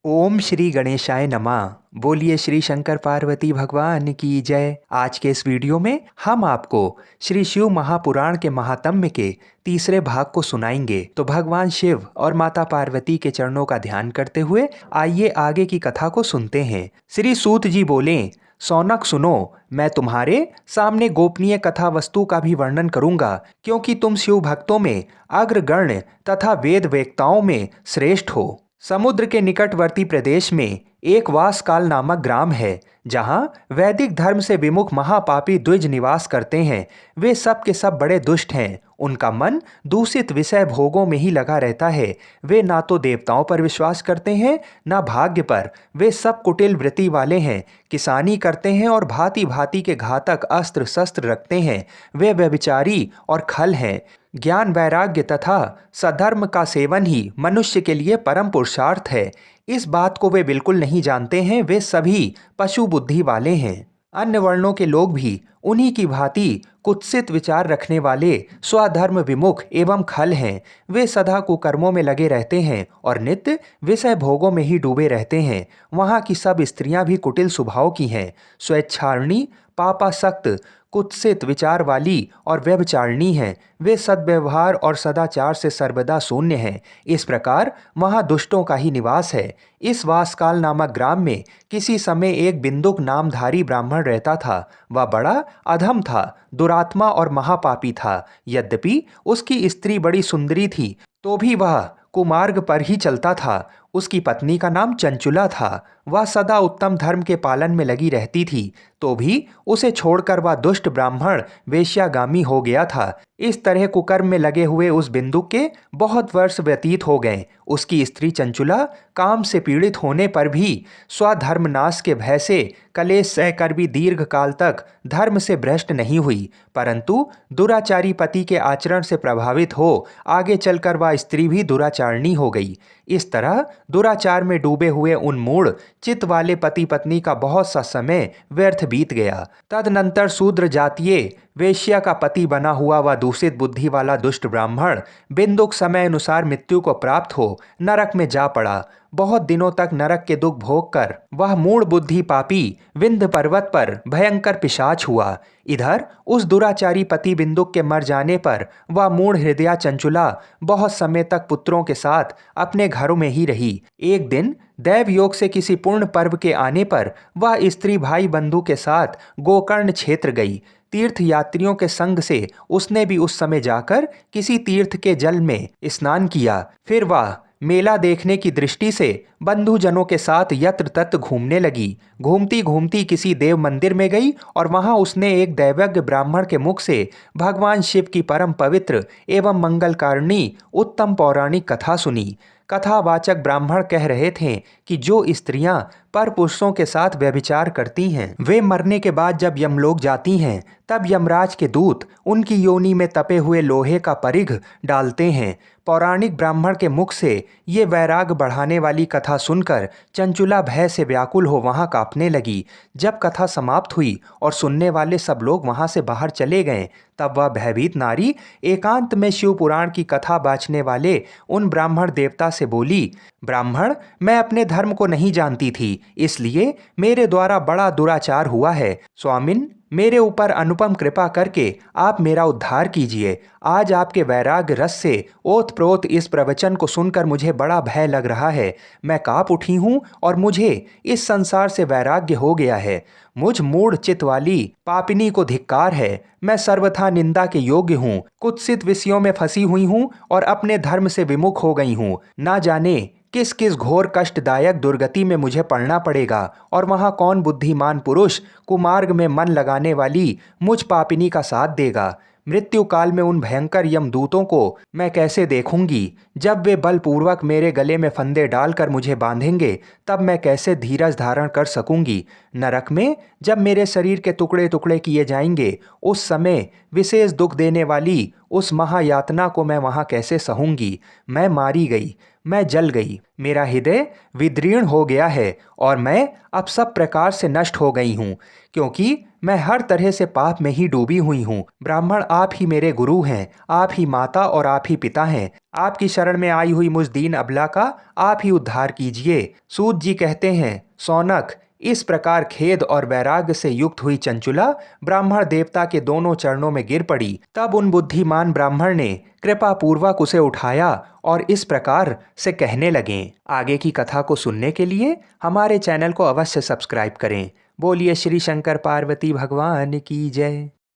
ओम श्री गणेशाय नमः। बोलिए श्री शंकर पार्वती भगवान की जय। आज के इस वीडियो में हम आपको श्री शिव महापुराण के महात्म्य के तीसरे भाग को सुनाएंगे। तो भगवान शिव और माता पार्वती के चरणों का ध्यान करते हुए आइए आगे की कथा को सुनते हैं। श्री सूत जी बोले, सौनक सुनो, मैं तुम्हारे सामने गोपनीय कथा वस्तु का भी वर्णन करूंगा, क्योंकि तुम शिव भक्तों में अग्रगण्य तथा वेद वेत्ताओं में श्रेष्ठ हो। समुद्र के निकटवर्ती प्रदेश में एक वासकाल नामक ग्राम है, जहां वैदिक धर्म से विमुख महापापी द्विज निवास करते हैं। वे सब के सब बड़े दुष्ट हैं। उनका मन दूषित विषय भोगों में ही लगा रहता है। वे ना तो देवताओं पर विश्वास करते हैं, ना भाग्य पर। वे सब कुटिल वृत्ति वाले हैं, किसानी करते हैं और भांति भांति के घातक अस्त्र शस्त्र रखते हैं। वे व्यभिचारी और खल हैं। ज्ञान वैराग्य तथा सधर्म का सेवन ही मनुष्य के लिए परम पुरुषार्थ है। इस बात को वे बिल्कुल नहीं जानते हैं। वे सभी पशु बुद्धि वाले हैं। अन्य वर्णों के लोग भी उन्हीं की भांति कुत्सित विचार रखने वाले स्वधर्म विमुख एवं खल हैं। वे सदा कुकर्मों में लगे रहते हैं और नित्य विषय भोगों में ही डूबे रहते हैं। वहाँ की सब स्त्रियां भी कुटिल स्वभाव की हैं, स्वेच्छारणी, पापासक्त, कुत्सित विचार वाली और व्यभिचारिणी हैं। वे सद्व्यवहार और सदाचार से सर्वदा शून्य हैं। इस प्रकार वहाँ दुष्टों का ही निवास है। इस वासकाल नामक ग्राम में किसी समय एक बिंदुक नामधारी ब्राह्मण रहता था। वह बड़ा अधम था, दुरात्मा और महापापी था। यद्यपि उसकी स्त्री बड़ी सुंदरी थी, तो भी वह कुमार्ग पर ही चलता था। उसकी पत्नी का नाम चंचुला था। वह सदा उत्तम धर्म के पालन में लगी रहती थी, तो भी उसे छोड़कर वह दुष्ट ब्राह्मण वेश्यागामी हो गया था। इस तरह कुकर्म में लगे हुए उस बिंदुक के बहुत वर्ष व्यतीत हो गए। उसकी स्त्री चंचुला काम से पीड़ित होने पर भी स्वधर्मनाश के भय से कलेश सहकर भी दीर्घ काल तक धर्म से भ्रष्ट नहीं हुई, परंतु दुराचारी पति के आचरण से प्रभावित हो आगे चलकर वह स्त्री भी दुराचारणी हो गई। इस तरह दुराचार में डूबे हुए उन मूढ़ चित्त वाले पति पत्नी का बहुत सा समय व्यर्थ बीत गया। तदनंतर शूद्र जातीय वेश्या का पति बना हुआ वह दूषित बुद्धि वाला दुष्ट ब्राह्मण बिंदुक समय अनुसार मृत्यु को प्राप्त हो नरक में जा पड़ा। बहुत दिनों तक नरक के दुख भोग कर वह मूढ़ बुद्धि पापी विंध्य पर्वत पर भयंकर पिशाच हुआ। इधर उस दुराचारी पति बिंदुक के मर जाने पर वह मूढ़ हृदया चंचुला बहुत समय तक पुत्रों के साथ अपने घरों में ही रही। एक दिन दैव योग से किसी पूर्ण पर्व के आने पर वह स्त्री भाई बंधु के साथ गोकर्ण क्षेत्र गई। तीर्थ यात्रियों के संग से उसने भी उस समय जाकर किसी तीर्थ के जल में स्नान किया। फिर वह मेला देखने की दृष्टि से बंधुजनों के साथ यत्र तत्र घूमने लगी। घूमती घूमती किसी देव मंदिर में गई और वहां उसने एक दैवज्ञ ब्राह्मण के मुख से भगवान शिव की परम पवित्र एवं मंगलकारिणी उत्तम पौराणिक कथा सुनी। कथावाचक ब्राह्मण कह रहे थे कि जो स्त्रियां पर पुरुषों के साथ व्यभिचार करती हैं, वे मरने के बाद जब यमलोक जाती हैं, तब यमराज के दूत उनकी योनि में तपे हुए लोहे का परिघ डालते हैं। पौराणिक ब्राह्मण के मुख से ये वैराग बढ़ाने वाली कथा सुनकर चंचुला भय से व्याकुल हो वहां कांपने लगी। जब कथा समाप्त हुई और सुनने वाले सब लोग वहां से बाहर चले गए, तब वह भयभीत नारी एकांत में शिव पुराण की कथा बाँचने वाले उन ब्राह्मण देवता से बोली, ब्राह्मण, मैं अपने धर्म को नहीं जानती थी, इसलिए मेरे द्वारा बड़ा दुराचार हुआ है। स्वामिन, मेरे ऊपर अनुपम कृपा करके आप मेरा उद्धार कीजिए। आज आपके वैराग्य रस से ओतप्रोत इस प्रवचन को सुनकर मुझे बड़ा भय लग रहा है। मैं कांप उठी हूँ और मुझे इस संसार से वैराग्य हो गया है। मुझ मूढ़ चित्त वाली पापिनी को धिक्कार है। मैं सर्वथा निंदा के योग्य हूँ, कुत्सित विषयों में फंसी हुई हूँ और अपने धर्म से विमुख हो गई हूँ। ना जाने किस किस घोर कष्टदायक दुर्गति में मुझे पड़ना पड़ेगा और वहाँ कौन बुद्धिमान पुरुष कुमार्ग में मन लगाने वाली मुझ पापिनी का साथ देगा। मृत्यु काल में उन भयंकर यमदूतों को मैं कैसे देखूंगी। जब वे बलपूर्वक मेरे गले में फंदे डालकर मुझे बांधेंगे, तब मैं कैसे धीरज धारण कर सकूंगी। नरक में जब मेरे शरीर के टुकड़े टुकड़े किए जाएंगे, उस समय विशेष दुख देने वाली उस महायातना को मैं वहाँ कैसे सहूंगी। मैं मारी गई, मैं जल गई, मेरा हृदय विदीर्ण हो गया है और मैं अब सब प्रकार से नष्ट हो गई हूँ, क्योंकि मैं हर तरह से पाप में ही डूबी हुई हूँ। ब्राह्मण, आप ही मेरे गुरु हैं, आप ही माता और आप ही पिता हैं। आपकी शरण में आई हुई मुझ दीन अबला का आप ही उद्धार कीजिए। सूत जी कहते हैं, सौनक, इस प्रकार खेद और वैराग्य से युक्त हुई चंचुला ब्राह्मण देवता के दोनों चरणों में गिर पड़ी। तब उन बुद्धिमान ब्राह्मण ने कृपा पूर्वक उसे उठाया और इस प्रकार से कहने लगे। आगे की कथा को सुनने के लिए हमारे चैनल को अवश्य सब्सक्राइब करें। बोलिए श्री शंकर पार्वती भगवान की जय।